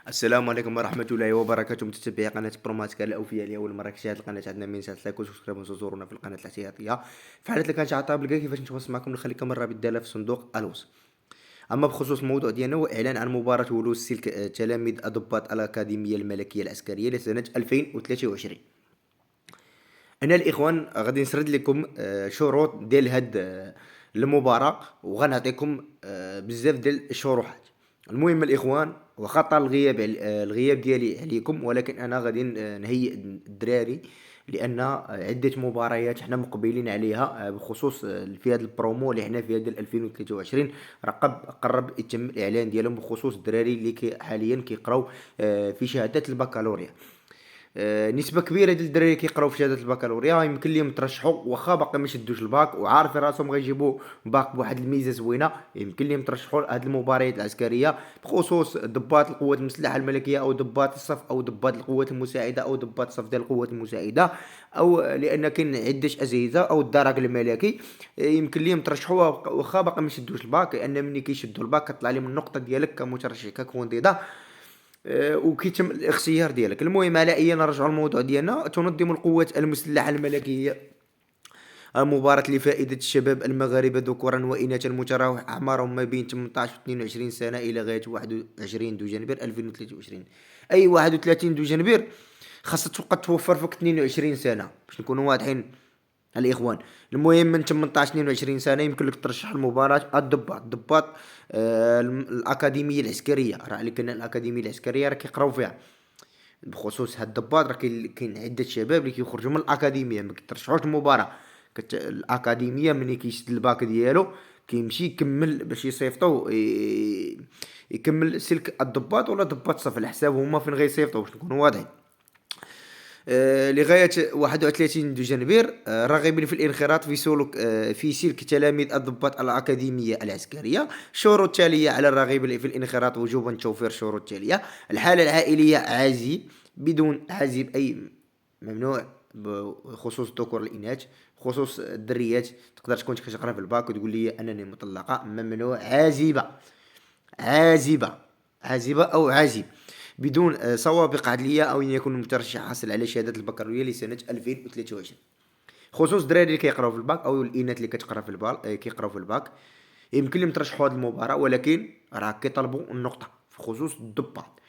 السلام عليكم ورحمة الله وبركاته، متتبعي قناة بروماتيكا الأوفياء. لأول مرة كتشاهد القناة عندنا من ساعة لايك وسبسكرايب وزورونا في القناة الاحتياطية. في حالة اللي كان شعطها بالكا كيفاش نتواصل معكم نخلي كاميرا بالدالة في صندوق الوصف. أما بخصوص الموضوع ديالنا هو إعلان عن مباراة ولوز سلك تلاميذ الضباط الأكاديمية الملكية العسكرية لسنة 2023. أنا الإخوان غادي نسرد لكم شروط ديال هاد المباراة، وغنعطيكم بزاف ديال الشروحات. المهم الإخوان، واخا طال الغياب ديالي عليكم، ولكن أنا غادي نهيئ الدراري، لأن عدة مباريات حنا مقبلين عليها بخصوص في هذا البرومو اللي حنا في هذا 2023. قرب يتم الإعلان ديالهم بخصوص الدراري اللي حاليا كيقراو في شهادات البكالوريا. نسبة كبيرة ديال الدراري اللي كيقراو في شهادة البكالوريا يمكن ليهم يترشحوا، واخا باقي ما شدوش الباك وعارفين راسهم غيجيبوا باك بواحد الميزة زوينة، يمكن ليهم يترشحوا لهاد المباريات العسكرية بخصوص ضباط القوات المسلحة الملكية، أو ضباط الصف، أو ضباط القوات المساعدة، أو ضباط الصف ديال القوات المساعدة، أو لأن كاين عدة أجهزة، أو الدرك الملكي. يمكن ليهم يترشحوا واخا باقي ما شدوش الباك، لأن ملي كيشدوا الباك كطلع لهم النقطة ديالك كمترشح ككونديدا، وكيتم الاختيار ديالك. المهم على اي نرجعوا للموضوع ديالنا. تنظم القوات المسلحه الملكيه المباراة لفائدة الشباب المغاربة ذكورا وإناثا متراوح أعمارهم ما بين 18 و 22 سنة إلى غاية 21 دجنبر 2023. أي 31 دجنبر خاصها تبقى توفر فيك 22 سنة باش نكونوا واضحين الاخوان. المهم من 18 22 سنه يمكن لك ترشح المباراه الضباط الاكاديميه العسكريه. راه اللي كنا الاكاديميه العسكريه راه كيقراو فيها. بخصوص هاد الضباط راه كاين عده شباب اللي كيخرجوا من الاكاديميه، ما كيترشحوش المباراه. الاكاديميه ملي كيشد الباك ديالو كيمشي يكمل باش يصيفطو يكمل سلك الضباط ولا ضباط الصف على حساب هما فين غيصيفطو باش نكونوا واضحين. لغاية 31 دجنبر راغبين في الانخراط في سلوك في سلك تلاميذ الضباط الأكاديمية العسكرية. الشروط التالية على الراغبين في الانخراط وجوبا توفير الشروط التالية: الحالة العائلية عازب، بدون عازب أي ممنوع، بخصوص الذكور الإناث. خصوص الدريات تقدر تكون كتقرا في الباك وتقول لي أنني مطلقة، ممنوع. عازبة، عازبة، عازبة أو عازب، بدون سوابق عدلية، أو أن يكون المترشح حاصل على شهادة البكالوريا لسنة 2023. خصوص الدراري اللي كيقراو في الباك أو الإناث اللي كتقرا في الباك كيقراو في الباك، يمكن لهم يترشحوا هذه المباراة، ولكن راه كيطلبوا النقطة. في خصوص الضباط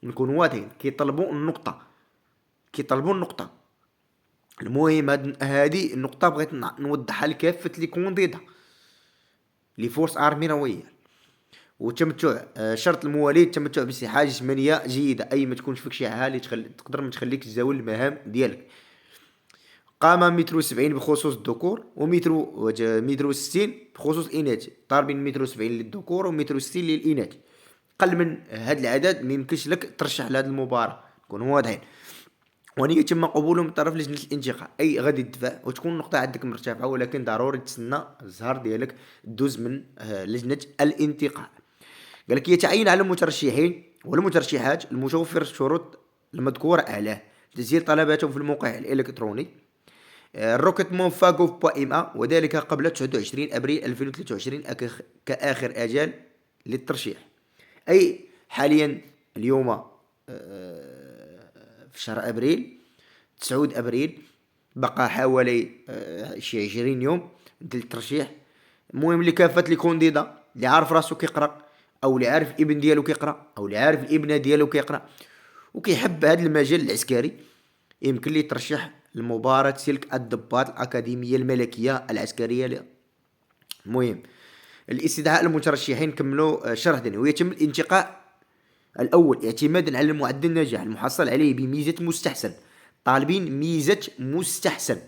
نكونوا واضحين، كيطلبوا النقطة، كيطلبوا النقطة. المهم هذه النقطة بغيت نوضحها لكافة لي كونديدا لي فورس ارمي رويال. وتمتع شرط المواليد تمتع بصحة جسمانية جيدة، أي ما تكونش فيك شي حاجة تقدر ما تخليك تزاول المهام ديالك. قامة متر وسبعين بخصوص الذكور، متر وستين بخصوص الإناث. طالبين متر وسبعين للذكور ومتر وستين للإناث. قل من هاد العدد ميمكنش لك ترشح لهاد المباراة، نكونوا واضحين. وأن يتم قبوله من طرف لجنة الانتقاء، أي غادي تدفع وتكون النقطة عندك مرتفعة، ولكن ضروري تسنى الزهر ديالك دوز من لجنة الانتقاء. قال لك يتعين على المترشحين والمترشحات المتوفر الشروط المذكورة أعلاه تسجيل طلباتهم في الموقع الإلكتروني الروكيتمون فاغوف بوائم، وذلك قبل 29 أبريل 2023 كآخر أجال للترشيح. أي حاليا اليوم في شهر أبريل 9 أبريل، بقى حوالي شي 20 يوم ديال الترشيح. المهم لكافة لي كونديدا اللي عارف راسو كيقرا، او اللي عارف الابن ديالو كيقرا، او اللي عارف الابنه ديالو كيقرا وكيحب هذا المجال العسكري، يمكن ليه يترشح لمباراة سلك الضباط الأكاديمية الملكية العسكرية. المهم الاستدعاء المترشحين كملوا شرح دني، ويتم الانتقاء الأول اعتمادا على المعدل النجاح المحصل عليه بميزة مستحسن. طالبين ميزة مستحسن،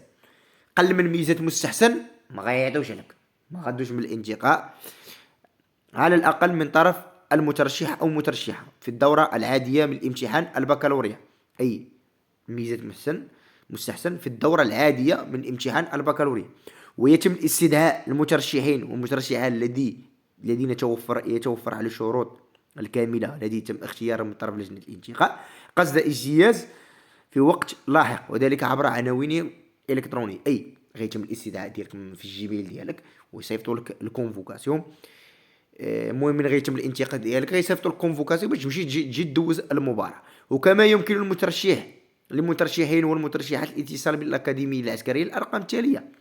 قل من ميزة مستحسن ما غيعطيوش لك، ما غادوش من الانتقاء على الأقل من طرف المترشح أو مترشحة في الدورة العادية من الامتحان البكالوريا. أي ميزة مستحسن في الدورة العادية من امتحان البكالوريا. ويتم استدعاء المترشحين والمترشحات الذين يتوفر على الشروط الكاملة التي يتم اختيارهم من طرف لجنة الانتقاء قصد اجتياز في وقت لاحق، وذلك عبر عناوين إلكترونية. أي غيتم الاستدعاء ديالك في الجيميل ديالك ويصيفطوا لك الكونفوكاسيون المهم من غيتم الانتقال ديالك غيصيفطوا لك كونفوكاسيون باش تمشي تجي دوز المباراة. وكما يمكن للمترشحين والمترشحات الاتصال بالأكاديمية العسكرية الأرقام التالية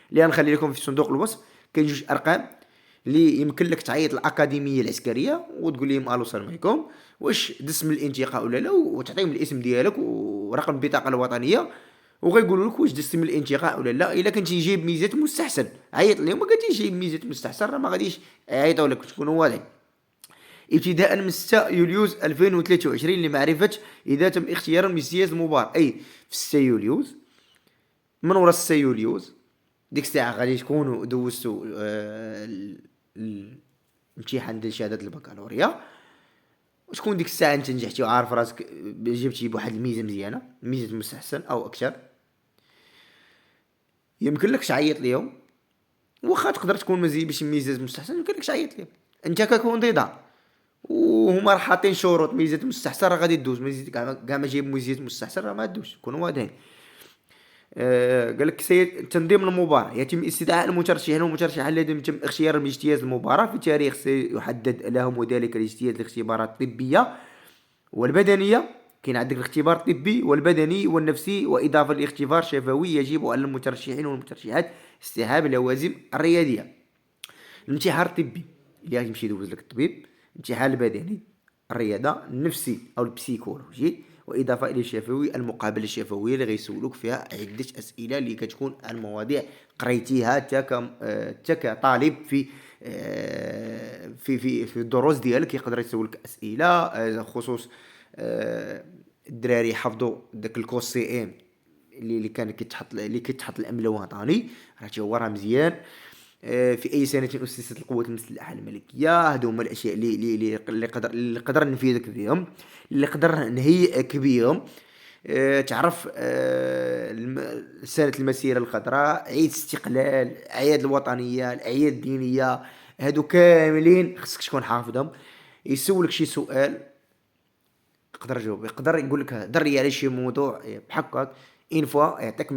اللي غنخلي لكم في صندوق الوصف. كاين جوج أرقام اللي يمكن لك تعيط الأكاديمية العسكرية وتقول لهم الو السلام عليكم، واش دز من الانتقاء ولا لا، وتعطيهم الاسم ديالك ورقم البطاقة الوطنية، وغيقولوا لك واش دزت من الانتقاء ولا لا. الا كنتي جايب ميزات مستحسن عيط لهم، ما كنتيش جايب ميزات مستحسن راه ما غاديش يعيطوا لك، تكونوا واضحين. ابتداء من 6 يوليوز 2023 لمعرفة إذا تم اختيار مجلس المباراة، أي في 6 يوليوز. من ورا 6 يوليوز ديك الساعة غادي تكونوا دوزتوا الامتحان ديال شهادة البكالوريا، وتكون ديك الساعة انت نجحتي وعارف راسك جبتي بواحد الميزة مزيانة، ميزة مستحسن أو أكثر. يمكن لك تعيط ليهم، واخا تقدر تكون ما باش ميزة مستحسن يمكن لك تعيط ليهم انت ككونديدا، وهما راه حاطين شروط. ميزات مستحسن راه غادي دوز، ميزات كاع ما جايب ميزات مستحسن راه ما دوز، كونوا واضحين. قال لك تنظيم المباراة يتم استدعاء المترشحين والمترشحات الذين تم اختيارهم لاجتياز المباراة في تاريخ سيحدد لهم، وذلك لاجتياز الاختبارات الطبية والبدنية. كاين عندك الاختبار الطبي والبدني والنفسي، وإضافة لاختبار شفوي. يجب على المترشحين والمترشحات استيعاب اللوازم الرياضية. الامتحان الطبي اللي غادي يمشي يدوز لك الطبيب، الامتحان البدني، الرياضة، النفسي أو البسيكولوجي، وإضافة إلى الشفوي المقابلة الشفوية اللي غيسولوك فيها عدة أسئلة اللي كتكون المواضيع قريتيها تا كطالب في في الدروس ديالك. يقدر يسولك أسئلة خصوص الدراري حفظوا داك الكوس سي ام اللي كان كيتحط الامن الوطني، راه مزيان. في اي سنه اسست القوات المسلحه الملكيه. هادو هما الاشياء اللي قدر نفيدك بهم، اللي قدر نهيئك بهم. تعرف سنه المسيره الخضراء، عيد الاستقلال، الاعياد الوطنيه، الاعياد الدينيه، هادو كاملين خصك تكون حافظهم. يسولك شي سؤال يقدر يجاوب، يقدر يقول لك هضر لي على شي موضوع بحقك. ان فوا يعطيك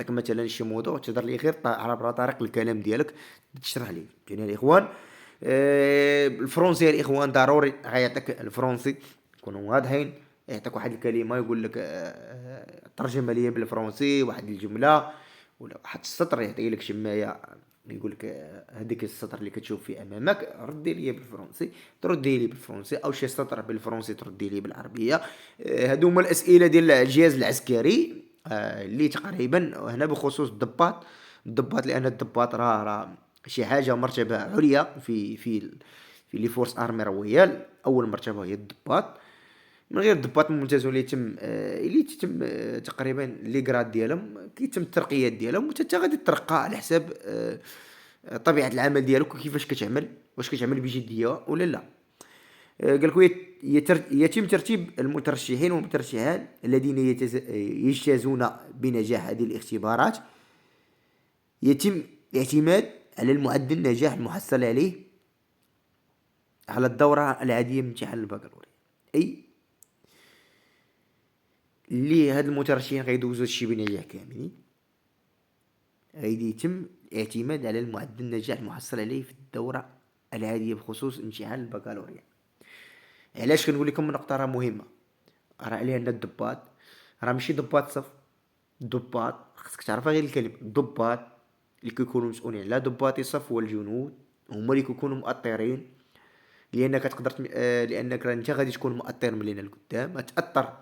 مثلا شي موضوع تهضر ليه غير على طريق الكلام ديالك تشرح ليه. يعني الاخوان الفرنسي الاخوان ضروري غيعطيك الفرنسي، كونوا واضحين. يعطيك واحد الكلمه يقول لك ترجمها ليا بالفرنسي واحد الجمله ولا واحد السطر، يعطي لك شمايه يقول لك هذيك السطر اللي كتشوف في امامك ردي لي بالفرنسي، تردي لي بالفرنسي، او شي سطر بالفرنسي تردي لي بالعربيه. هادو هما الاسئله ديال الجهاز العسكري اللي تقريبا هنا بخصوص الضباط لان الضباط راه شي حاجه مرتبه عليا في لي فورس ارمي رويال. اول مرتبه هي الضباط، من غير الضباط الممتاز اللي تتم تقريبا لي غراد ديالهم، كيتم الترقيات ديالهم، وانت غادي ترقى على حساب طبيعه العمل ديالك وكيفاش كتعمل، واش كتعمل بجديه ولا لا. قال لكم يتم ترتيب المترشحين والمترشحات الذين يجتازون بنجاح هذه الاختبارات. يتم الاعتماد على المعدل النجاح المحصل عليه على الدورة العادية من امتحان البكالوريا، أي اللي هاد المترشحين غيدوزو هادشي بنجاح كاملين. غادي يتم الاعتماد على المعدل النجاح المحصل عليه في الدورة العادية بخصوص امتحان البكالوريا. علاش كنقول لكم نقطة راه مهمة؟ راه لأن الضباط راه ماشي ضباط صف، الضباط خصك تعرفها غير الكلمة الضباط اللي كيكونوا مسؤولين على ضباط الصف والجنود هما اللي كيكونوا مؤطرين. لانك تقدر لانك راه انت غادي تكون مؤطر من هنا لقدام، تاثر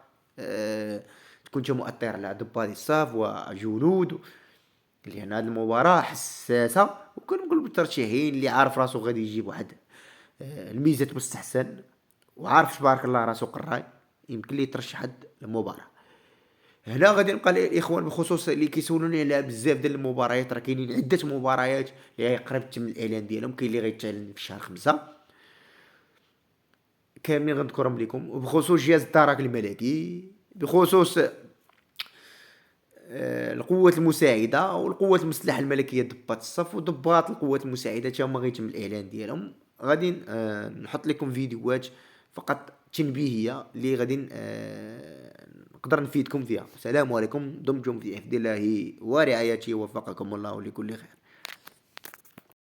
تكون انت مؤطر على ضباط الصف وجنود، لان هذه المباراة حساسة. وكنقول بالترشيحين اللي عارف راسو غادي يجيب واحد الميزات مستحسن وعارف تبارك الله راسو قراي، يمكن ليه يترشح هاد المباراة. هنا غادي نبقى الاخوان بخصوص اللي كيسولوني على بزاف ديال المباريات، راه كاينين عده مباريات اللي قريب تم الاعلان ديالهم، كاين اللي غيتعلن في شهر 5 كاملين غنذكرهم لكم. وبخصوص جهاز الدرك الملكي، بخصوص القوات المساعدة والقوات المسلحة الملكية، ضباط الصف وضباط القوات المساعدة تا هما غيتم الإعلان ديالهم. غادي نحط لكم فيديوهات فقط تنبيهية اللي غادي نقدر نفيدكم فيها. السلام عليكم، دمتم في حفظ الله ورعايته، وفقكم الله لكل خير.